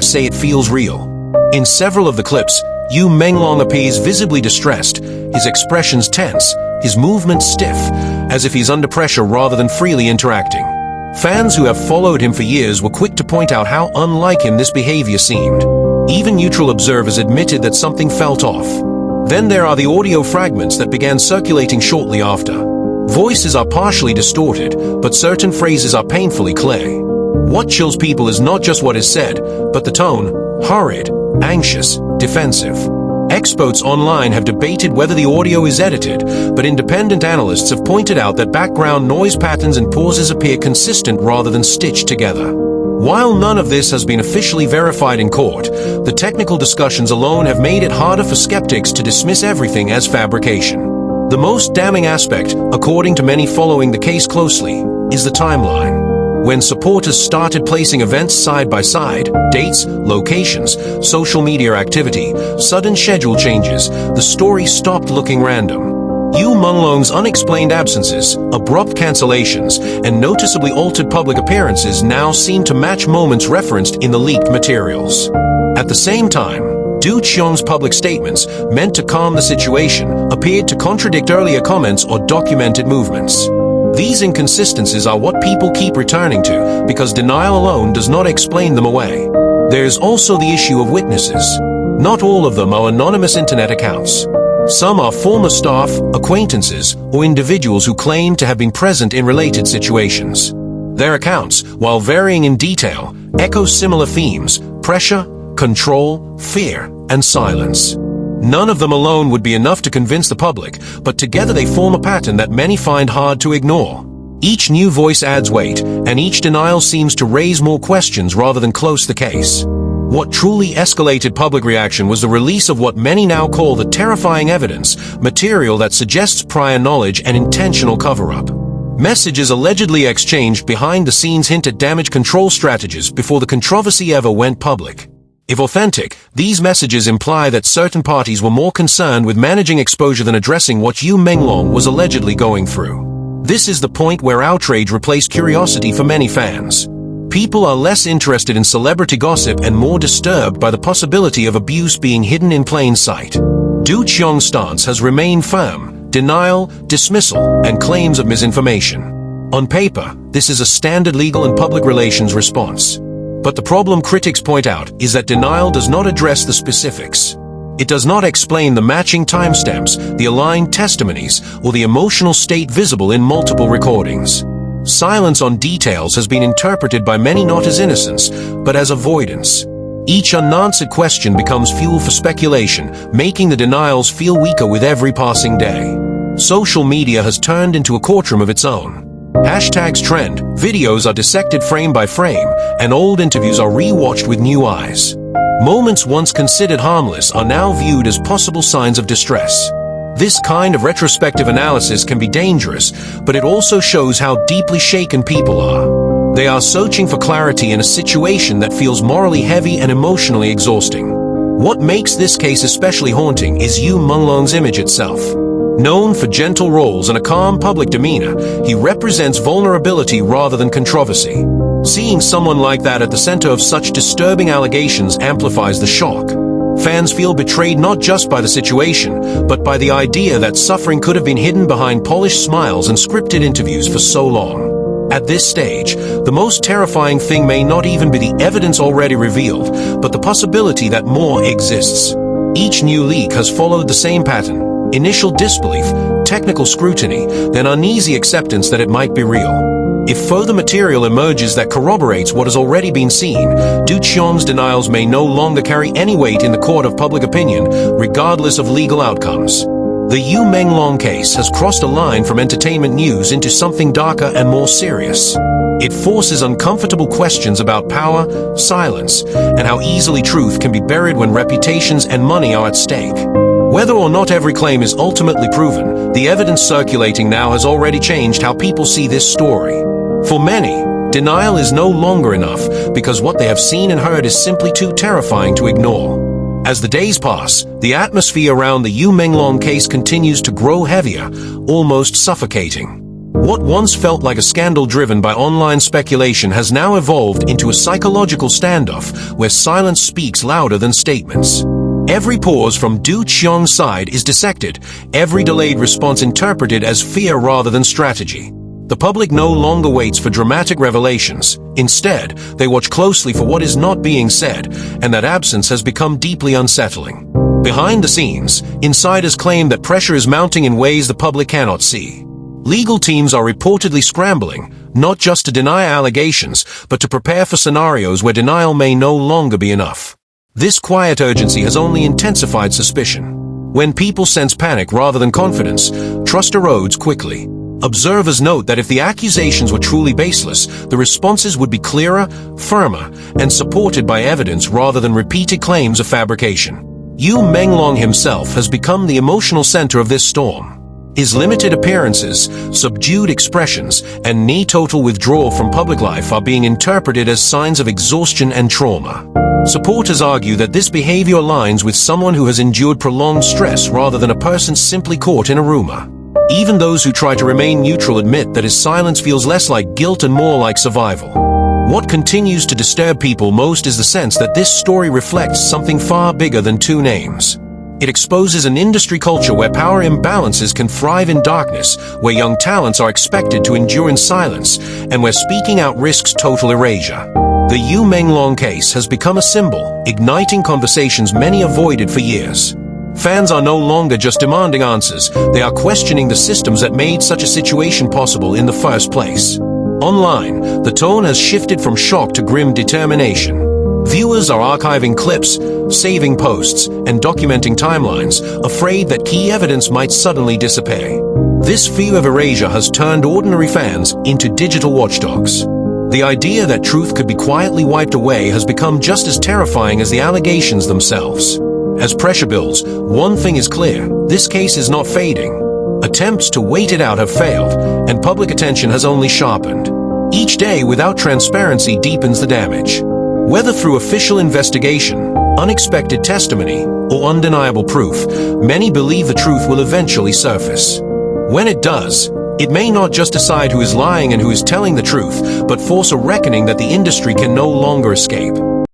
say it feels real. In several of the clips, Yu Menglong appears visibly distressed, his expressions tense, his movements stiff, as if he's under pressure rather than freely interacting. Fans who have followed him for years were quick to point out how unlike him this behavior seemed. Even neutral observers admitted that something felt off. Then there are the audio fragments that began circulating shortly after. Voices are partially distorted, but certain phrases are painfully clear. What chills people is not just what is said, but the tone: hurried, anxious, defensive. Experts online have debated whether the audio is edited, but independent analysts have pointed out that background noise patterns and pauses appear consistent rather than stitched together. While none of this has been officially verified in court, the technical discussions alone have made it harder for skeptics to dismiss everything as fabrication. The most damning aspect, according to many following the case closely, is the timeline. When supporters started placing events side by side, dates, locations, social media activity, sudden schedule changes, the story stopped looking random. Yu Menglong's unexplained absences, abrupt cancellations, and noticeably altered public appearances now seem to match moments referenced in the leaked materials. At the same time, Qiang's public statements, meant to calm the situation, appeared to contradict earlier comments or documented movements. These inconsistencies are what people keep returning to, because denial alone does not explain them away. There's also the issue of witnesses. Not all of them are anonymous internet accounts. Some are former staff, acquaintances, or individuals who claim to have been present in related situations. Their accounts, while varying in detail, echo similar themes: pressure, control, fear, and silence. None of them alone would be enough to convince the public, but together they form a pattern that many find hard to ignore. Each new voice adds weight, and each denial seems to raise more questions rather than close the case. What truly escalated public reaction was the release of what many now call the terrifying evidence, material that suggests prior knowledge and intentional cover-up. Messages allegedly exchanged behind the scenes hint at damage control strategies before the controversy ever went public. If authentic, these messages imply that certain parties were more concerned with managing exposure than addressing what Yu Menglong was allegedly going through. This is the point where outrage replaced curiosity for many fans. People are less interested in celebrity gossip and more disturbed by the possibility of abuse being hidden in plain sight. Qiang's stance has remained firm: denial, dismissal, and claims of misinformation. On paper, this is a standard legal and public relations response. But the problem, critics point out, is that denial does not address the specifics. It does not explain the matching timestamps, the aligned testimonies, or the emotional state visible in multiple recordings. Silence on details has been interpreted by many not as innocence, but as avoidance. Each unanswered question becomes fuel for speculation, making the denials feel weaker with every passing day. Social media has turned into a courtroom of its own. Hashtags trend, videos are dissected frame by frame, and old interviews are re-watched with new eyes. Moments once considered harmless are now viewed as possible signs of distress. This kind of retrospective analysis can be dangerous, but it also shows how deeply shaken people are. They are searching for clarity in a situation that feels morally heavy and emotionally exhausting. What makes this case especially haunting is Yu Menglong's image itself. Known for gentle roles and a calm public demeanor, he represents vulnerability rather than controversy. Seeing someone like that at the center of such disturbing allegations amplifies the shock. Fans feel betrayed not just by the situation, but by the idea that suffering could have been hidden behind polished smiles and scripted interviews for so long. At this stage, the most terrifying thing may not even be the evidence already revealed, but the possibility that more exists. Each new leak has followed the same pattern: initial disbelief, technical scrutiny, then uneasy acceptance that it might be real. If further material emerges that corroborates what has already been seen, Qiang's denials may no longer carry any weight in the court of public opinion, regardless of legal outcomes. The Yu Menglong case has crossed a line from entertainment news into something darker and more serious. It forces uncomfortable questions about power, silence, and how easily truth can be buried when reputations and money are at stake. Whether or not every claim is ultimately proven, the evidence circulating now has already changed how people see this story. For many, denial is no longer enough because what they have seen and heard is simply too terrifying to ignore. As the days pass, the atmosphere around the Yu Menglong case continues to grow heavier, almost suffocating. What once felt like a scandal driven by online speculation has now evolved into a psychological standoff where silence speaks louder than statements. Every pause from Qiang's side is dissected, every delayed response interpreted as fear rather than strategy. The public no longer waits for dramatic revelations. Instead, they watch closely for what is not being said, and that absence has become deeply unsettling. Behind the scenes, insiders claim that pressure is mounting in ways the public cannot see. Legal teams are reportedly scrambling, not just to deny allegations, but to prepare for scenarios where denial may no longer be enough. This quiet urgency has only intensified suspicion. When people sense panic rather than confidence, trust erodes quickly. Observers note that if the accusations were truly baseless, the responses would be clearer, firmer, and supported by evidence rather than repeated claims of fabrication. Yu Menglong himself has become the emotional center of this storm. His limited appearances, subdued expressions, and near-total withdrawal from public life are being interpreted as signs of exhaustion and trauma. Supporters argue that this behavior aligns with someone who has endured prolonged stress rather than a person simply caught in a rumor. Even those who try to remain neutral admit that his silence feels less like guilt and more like survival. What continues to disturb people most is the sense that this story reflects something far bigger than two names. It exposes an industry culture where power imbalances can thrive in darkness, where young talents are expected to endure in silence, and where speaking out risks total erasure. The Yu Menglong case has become a symbol, igniting conversations many avoided for years. Fans are no longer just demanding answers, they are questioning the systems that made such a situation possible in the first place. Online, the tone has shifted from shock to grim determination. Viewers are archiving clips, saving posts, and documenting timelines, afraid that key evidence might suddenly disappear. This fear of erasure has turned ordinary fans into digital watchdogs. The idea that truth could be quietly wiped away has become just as terrifying as the allegations themselves. As pressure builds, one thing is clear: this case is not fading. Attempts to wait it out have failed, and public attention has only sharpened. Each day without transparency deepens the damage. Whether through official investigation, unexpected testimony, or undeniable proof, many believe the truth will eventually surface. When it does, it may not just decide who is lying and who is telling the truth, but force a reckoning that the industry can no longer escape.